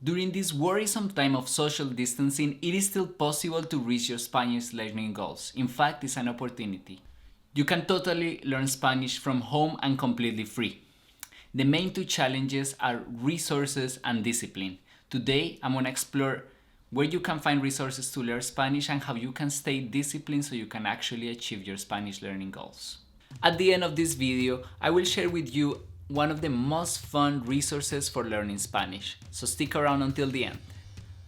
During this worrisome time of social distancing, it is still possible to reach your Spanish learning goals. In fact, it's an opportunity. You can totally learn Spanish from home and completely free. The main two challenges are resources and discipline. Today, I'm going to explore where you can find resources to learn Spanish and how you can stay disciplined so you can actually achieve your Spanish learning goals. At the end of this video, I will share with you one of the most fun resources for learning Spanish, so stick around until the end.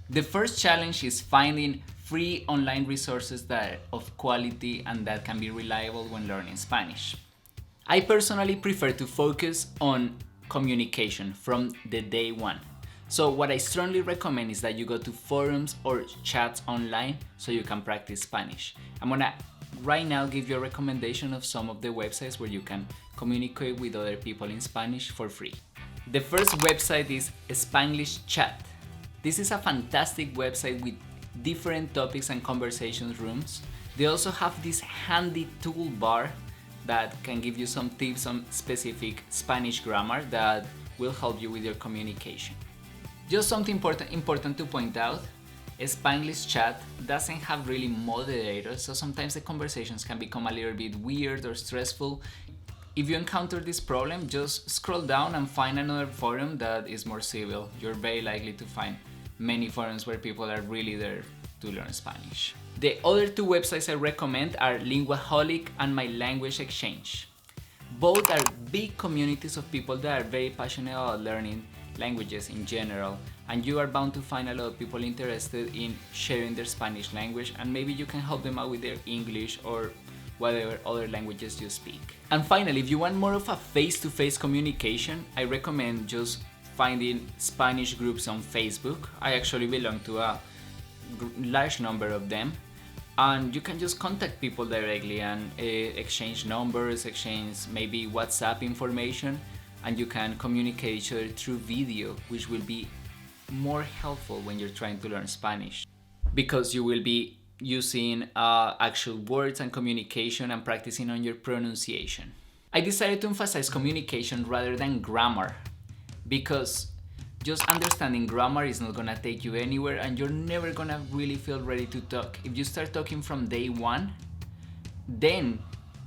The first challenge is finding free online resources that are of quality and that can be reliable when learning Spanish. I personally prefer to focus on communication from the day one. So what I strongly recommend is that you go to forums or chats online so you can practice Spanish. I'm gonna right now give you a recommendation of some of the websites where you can communicate with other people in Spanish for free. The first website is Spanglish Chat. This is a fantastic website with different topics and conversations rooms. They also have this handy toolbar that can give you some tips on specific Spanish grammar that will help you with your communication. Just something important to point out, Spanglish Chat doesn't have really moderators, so sometimes the conversations can become a little bit weird or stressful. If you encounter this problem, just scroll down and find another forum that is more civil. You're very likely to find many forums where people are really there to learn Spanish. The other two websites I recommend are Linguaholic and My Language Exchange. Both are big communities of people that are very passionate about learning languages in general, and you are bound to find a lot of people interested in sharing their Spanish language, and maybe you can help them out with their English or whatever other languages you speak. And finally, if you want more of a face-to-face communication, I recommend just finding Spanish groups on Facebook. I actually belong to a large number of them, and you can just contact people directly and exchange numbers, exchange maybe WhatsApp information, and you can communicate each other through video, which will be more helpful when you're trying to learn Spanish, because you will be using actual words and communication and practicing on your pronunciation. I decided to emphasize communication rather than grammar, because just understanding grammar is not gonna take you anywhere and you're never gonna really feel ready to talk. If you start talking from day one, then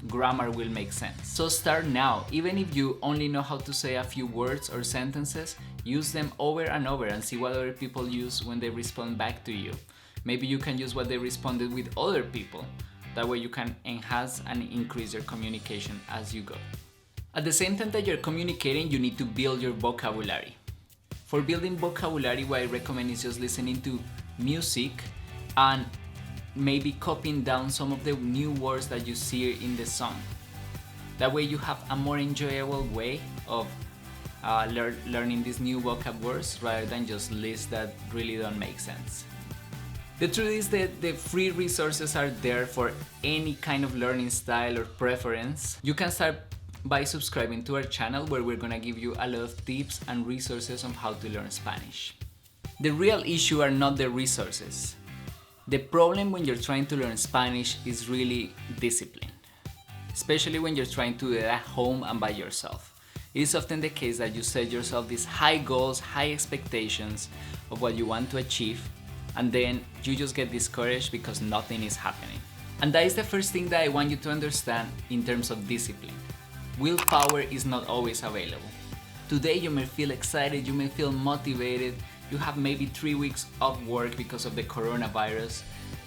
grammar will make sense. So start now. Even if you only know how to say a few words or sentences, use them over and over and see what other people use when they respond back to you. Maybe you can use what they responded with other people. That way you can enhance and increase your communication as you go. At the same time that you're communicating, you need to build your vocabulary. For building vocabulary, what I recommend is just listening to music and maybe copying down some of the new words that you see in the song. That way you have a more enjoyable way of learning these new vocab words rather than just lists that really don't make sense. The truth is that the free resources are there for any kind of learning style or preference. You can start by subscribing to our channel, where we're gonna give you a lot of tips and resources on how to learn Spanish. The real issue are not the resources. The problem when you're trying to learn Spanish is really discipline, especially when you're trying to do it at home and by yourself. It is often the case that you set yourself these high goals, high expectations of what you want to achieve, and then you just get discouraged because nothing is happening. And that is the first thing that I want you to understand in terms of discipline. Willpower is not always available. Today you may feel excited, you may feel motivated, you have maybe 3 weeks off work because of the coronavirus,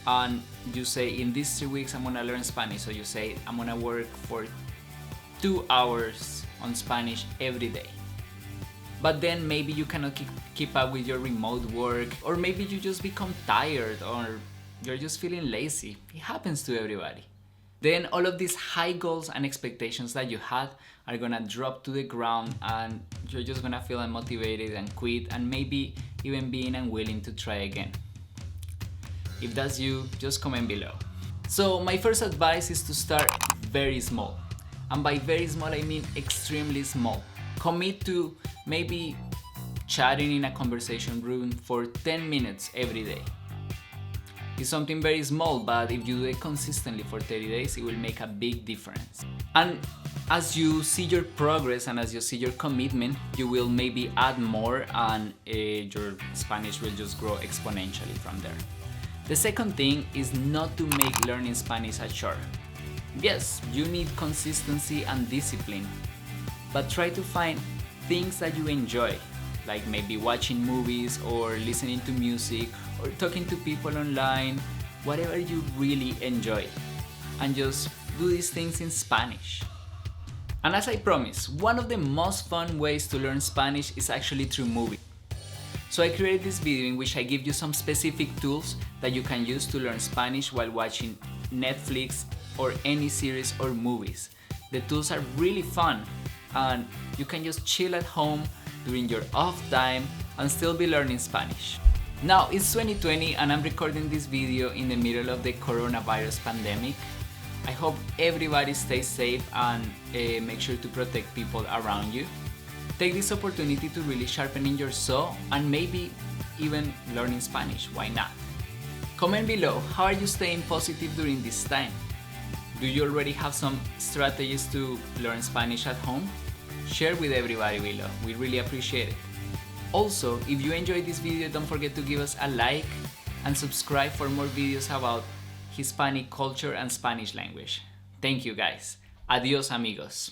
and you say, in these 3 weeks I'm gonna learn Spanish. So you say, I'm gonna work for 2 hours on Spanish every day. But then maybe you cannot keep up with your remote work, or maybe you just become tired, or you're just feeling lazy. It happens to everybody. Then all of these high goals and expectations that you had are gonna drop to the ground, and you're just gonna feel unmotivated and quit, and maybe even being unwilling to try again. If that's you, just comment below. So my first advice is to start very small. And by very small, I mean extremely small. Commit to maybe chatting in a conversation room for 10 minutes every day. It's something very small, but if you do it consistently for 30 days, it will make a big difference. And as you see your progress and as you see your commitment, you will maybe add more, and your Spanish will just grow exponentially from there. The second thing is not to make learning Spanish a chore. Yes, you need consistency and discipline, but try to find things that you enjoy, like maybe watching movies or listening to music or talking to people online, whatever you really enjoy, and just do these things in Spanish. And as I promised, one of the most fun ways to learn Spanish is actually through movies. So I created this video in which I give you some specific tools that you can use to learn Spanish while watching Netflix or any series or movies. The tools are really fun, and you can just chill at home during your off time and still be learning Spanish. Now it's 2020 and I'm recording this video in the middle of the coronavirus pandemic. I hope everybody stays safe and make sure to protect people around you. Take this opportunity to really sharpen your saw and maybe even learning Spanish, why not? Comment below, how are you staying positive during this time? Do you already have some strategies to learn Spanish at home? Share with everybody below, we really appreciate it. Also, if you enjoyed this video, don't forget to give us a like and subscribe for more videos about Hispanic culture and Spanish language. Thank you guys. Adios amigos.